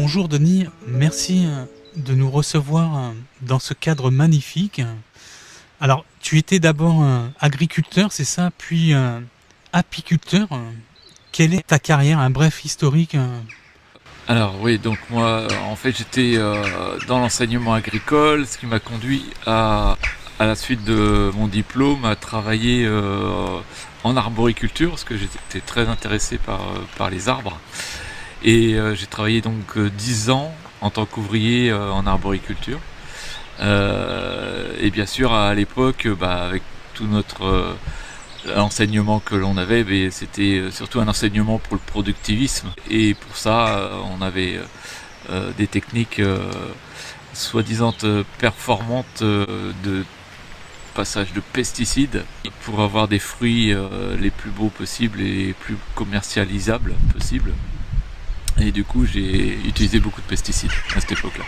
Bonjour Denis, merci de nous recevoir dans ce cadre magnifique. Alors, tu étais d'abord agriculteur, c'est ça, puis apiculteur. Quelle est ta carrière, un bref historique Alors oui, donc moi en fait j'étais dans l'enseignement agricole, ce qui m'a conduit à la suite de mon diplôme à travailler en arboriculture, parce que j'étais très intéressé par les arbres. Et j'ai travaillé donc 10 ans en tant qu'ouvrier en arboriculture. Et bien sûr à l'époque, avec tout notre l'enseignement que l'on avait, c'était surtout un enseignement pour le productivisme. Et pour ça, on avait des techniques soi-disant performantes de passage de pesticides pour avoir des fruits les plus beaux possibles et les plus commercialisables possibles. Et du coup, j'ai utilisé beaucoup de pesticides à cette époque-là.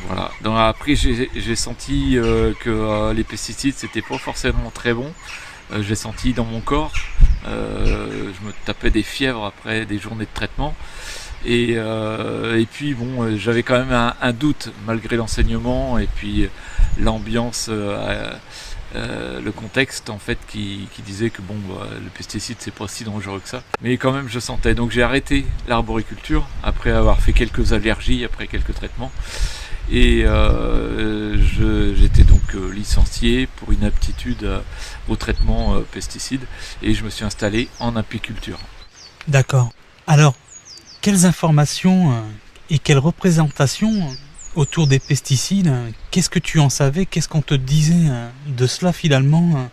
Voilà. Donc après, j'ai senti que les pesticides, c'était pas forcément très bon. J'ai senti dans mon corps, je me tapais des fièvres après des journées de traitement. Et puis bon, j'avais quand même un doute malgré l'enseignement et puis l'ambiance, le contexte en fait qui disait que bon, le pesticide c'est pas si dangereux que ça. Mais quand même je sentais. Donc j'ai arrêté l'arboriculture après avoir fait quelques allergies, après quelques traitements. Et j'étais donc licencié pour une aptitude au traitement pesticides et je me suis installé en apiculture. D'accord. Alors, quelles informations et quelles représentations autour des pesticides, qu'est-ce que tu en savais, qu'est-ce qu'on te disait de cela finalement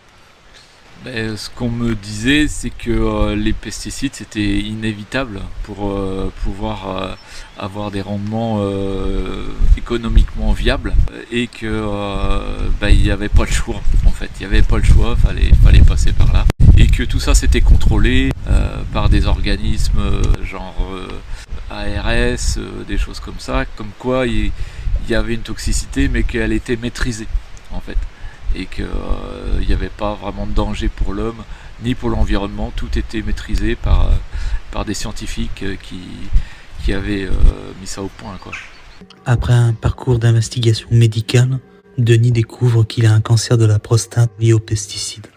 Ce qu'on me disait, c'est que les pesticides c'était inévitable pour pouvoir avoir des rendements économiquement viables et que il n'y avait pas le choix en fait. Il n'y avait pas le choix, fallait passer par là. Et que tout ça c'était contrôlé par des organismes genre ARS, des choses comme ça, comme quoi il y avait une toxicité mais qu'elle était maîtrisée en fait. Et qu'il n'y avait pas vraiment de danger pour l'homme ni pour l'environnement, tout était maîtrisé par des scientifiques qui avaient mis ça au point, quoi. Après un parcours d'investigation médicale, Denis découvre qu'il a un cancer de la prostate lié aux pesticides.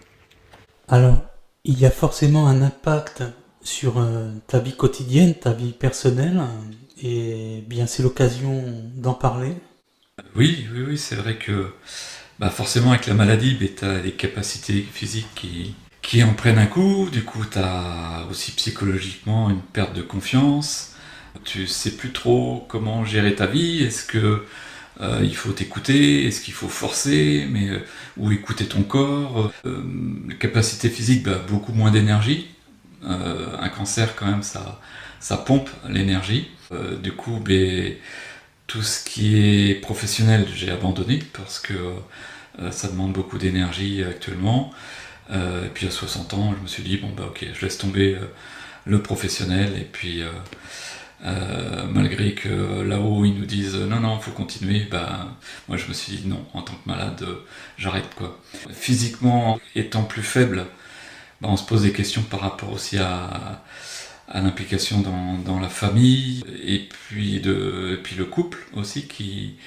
Alors, il y a forcément un impact sur ta vie quotidienne, ta vie personnelle, et bien c'est l'occasion d'en parler. Oui, c'est vrai que forcément avec la maladie, tu as des capacités physiques qui en prennent un coup, du coup tu as aussi psychologiquement une perte de confiance, tu sais plus trop comment gérer ta vie, est-ce que il faut t'écouter, est-ce qu'il faut forcer, ou écouter ton corps, les capacités physiques, beaucoup moins d'énergie, un cancer quand même ça pompe l'énergie, du coup tout ce qui est professionnel, j'ai abandonné parce que ça demande beaucoup d'énergie actuellement. Et puis à 60 ans, je me suis dit, ok, je laisse tomber le professionnel. Et puis, malgré que là-haut, ils nous disent, non, faut continuer, moi je me suis dit, non, en tant que malade, j'arrête, quoi. Physiquement, étant plus faible, on se pose des questions par rapport aussi à l'implication dans la famille et puis le couple aussi qui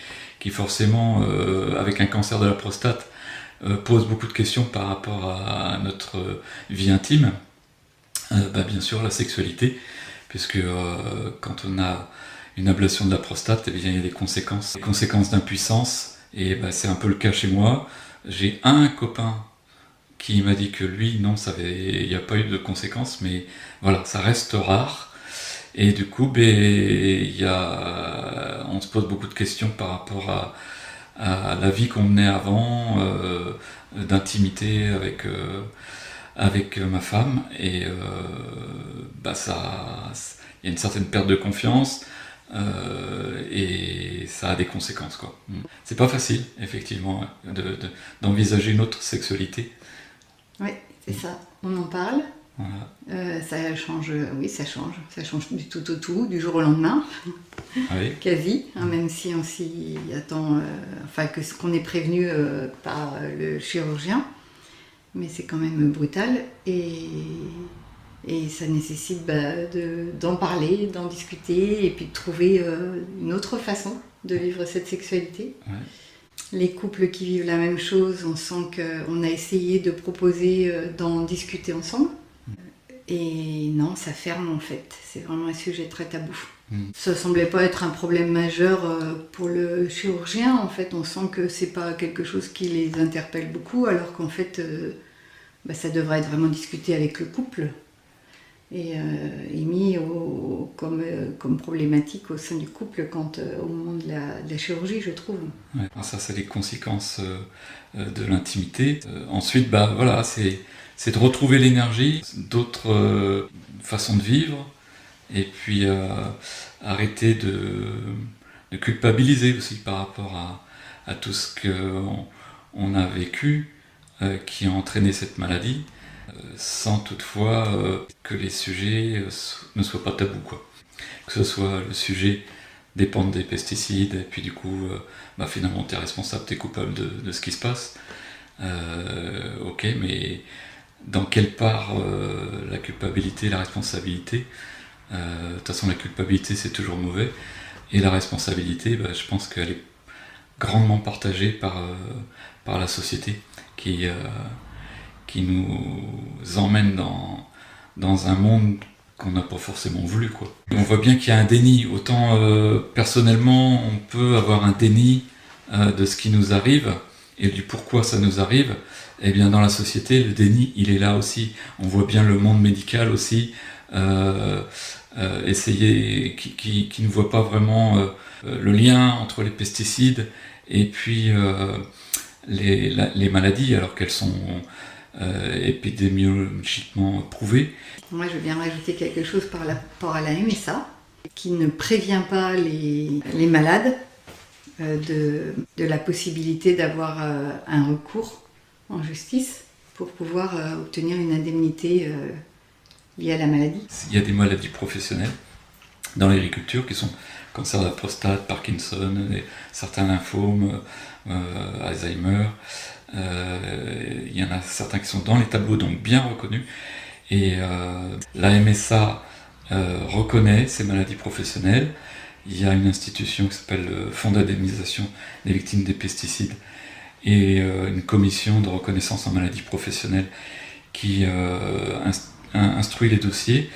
forcément avec un cancer de la prostate pose beaucoup de questions par rapport à notre vie intime. Bien sûr la sexualité puisque quand on a une ablation de la prostate, il y a des conséquences d'impuissance et c'est un peu le cas chez moi. J'ai un copain qui m'a dit que lui, non, il n'y a pas eu de conséquences, mais voilà, ça reste rare. Et du coup, on se pose beaucoup de questions par rapport à la vie qu'on menait avant, d'intimité avec ma femme. Et il y a une certaine perte de confiance. Et ça a des conséquences, quoi. C'est pas facile, effectivement, d'envisager une autre sexualité. Oui, c'est ça. On en parle. Voilà. Ça change, oui, ça change. Ça change du tout au tout, du jour au lendemain. Oui. Quasi, même si on s'y attend, qu'on est prévenu par le chirurgien. Mais c'est quand même brutal. Et Et ça nécessite d'en parler, d'en discuter et puis de trouver une autre façon de vivre cette sexualité. Ouais. Les couples qui vivent la même chose, on sent qu'on a essayé de proposer d'en discuter ensemble. Et non, ça ferme en fait. C'est vraiment un sujet très tabou. Ça semblait pas être un problème majeur pour le chirurgien. En fait, on sent que c'est pas quelque chose qui les interpelle beaucoup, alors qu'en fait, ça devrait être vraiment discuté avec le couple et mis comme problématique au sein du couple au moment de la chirurgie, je trouve. Ouais, ça, c'est les conséquences de l'intimité. Ensuite, voilà, c'est de retrouver l'énergie, d'autres façons de vivre, et puis arrêter de culpabiliser aussi par rapport à tout ce qu'on a vécu qui a entraîné cette maladie, sans toutefois que les sujets ne soient pas tabous, quoi. Que ce soit le sujet dépendre des pesticides, et puis du coup, finalement, tu es responsable, tu es coupable de ce qui se passe. Ok, mais dans quelle part la culpabilité, la responsabilité? De toute façon, la culpabilité, c'est toujours mauvais. Et la responsabilité, je pense qu'elle est grandement partagée par la société qui nous emmène dans un monde qu'on n'a pas forcément voulu, quoi. On voit bien qu'il y a un déni. Autant personnellement, on peut avoir un déni de ce qui nous arrive et du pourquoi ça nous arrive. Eh bien, dans la société, le déni, il est là aussi. On voit bien le monde médical aussi essayer, qui ne voit pas vraiment le lien entre les pesticides et puis les maladies, alors qu'elles sont épidémiologiquement prouvées. Moi, je veux bien rajouter quelque chose par rapport à la MSA, qui ne prévient pas les malades de la possibilité d'avoir un recours en justice pour pouvoir obtenir une indemnité liée à la maladie. Il y a des maladies professionnelles dans l'agriculture qui sont cancer de la prostate, Parkinson, certains lymphomes, Alzheimer. Il y en a certains qui sont dans les tableaux, donc bien reconnus. Et la MSA reconnaît ces maladies professionnelles. Il y a une institution qui s'appelle le Fonds d'indemnisation des victimes des pesticides et une commission de reconnaissance en maladies professionnelles qui instruit les dossiers.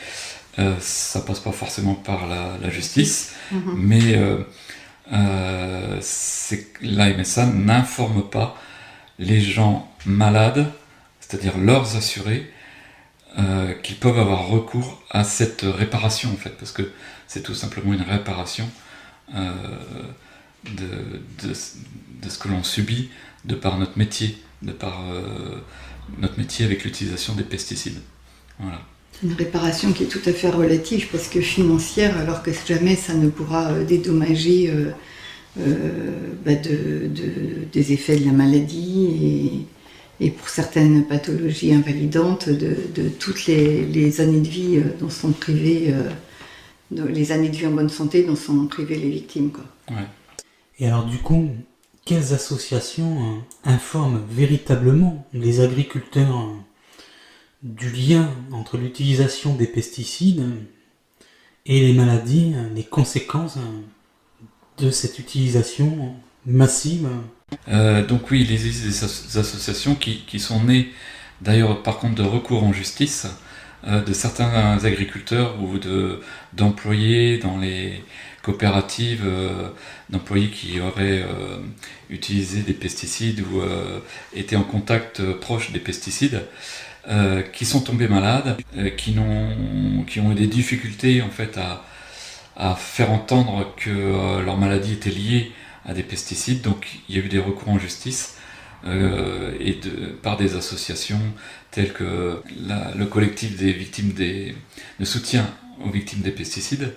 Ça passe pas forcément par la justice, mais la MSA n'informe pas les gens malades, c'est-à-dire leurs assurés, qui peuvent avoir recours à cette réparation, en fait, parce que c'est tout simplement une réparation de ce que l'on subit de par notre métier, notre métier avec l'utilisation des pesticides. Voilà. Une réparation qui est tout à fait relative, parce que financière, alors que jamais ça ne pourra dédommager des effets de la maladie et pour certaines pathologies invalidantes de toutes les années de vie dont sont privées, les années de vie en bonne santé dont sont privées les victimes, quoi. Ouais. Et alors du coup, quelles associations informent véritablement les agriculteurs du lien entre l'utilisation des pesticides et les maladies, les conséquences de cette utilisation massive? Donc oui, il existe des associations qui sont nées, d'ailleurs par contre de recours en justice, de certains agriculteurs ou d'employés dans les coopératives, d'employés qui auraient utilisé des pesticides ou été en contact proche des pesticides, qui sont tombés malades, qui ont eu des difficultés en fait à faire entendre que leur maladie était liée à des pesticides. Donc il y a eu des recours en justice par des associations telles que le collectif des victimes de soutien aux victimes des pesticides.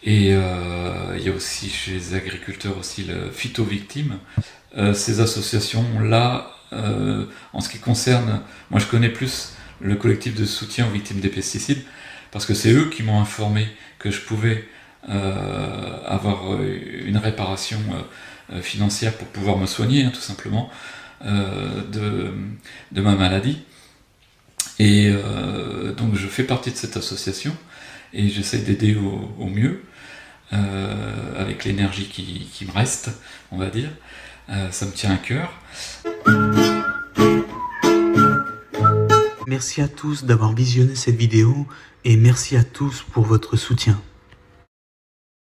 Et il y a aussi chez les agriculteurs aussi le phytovictime. Ces associations-là, en ce qui concerne, moi je connais plus le collectif de soutien aux victimes des pesticides, parce que c'est eux qui m'ont informé que je pouvais avoir une réparation financière pour pouvoir me soigner, tout simplement, de ma maladie. Et donc je fais partie de cette association et j'essaie d'aider au mieux avec l'énergie qui me reste, on va dire. Ça me tient à cœur. Merci à tous d'avoir visionné cette vidéo et merci à tous pour votre soutien.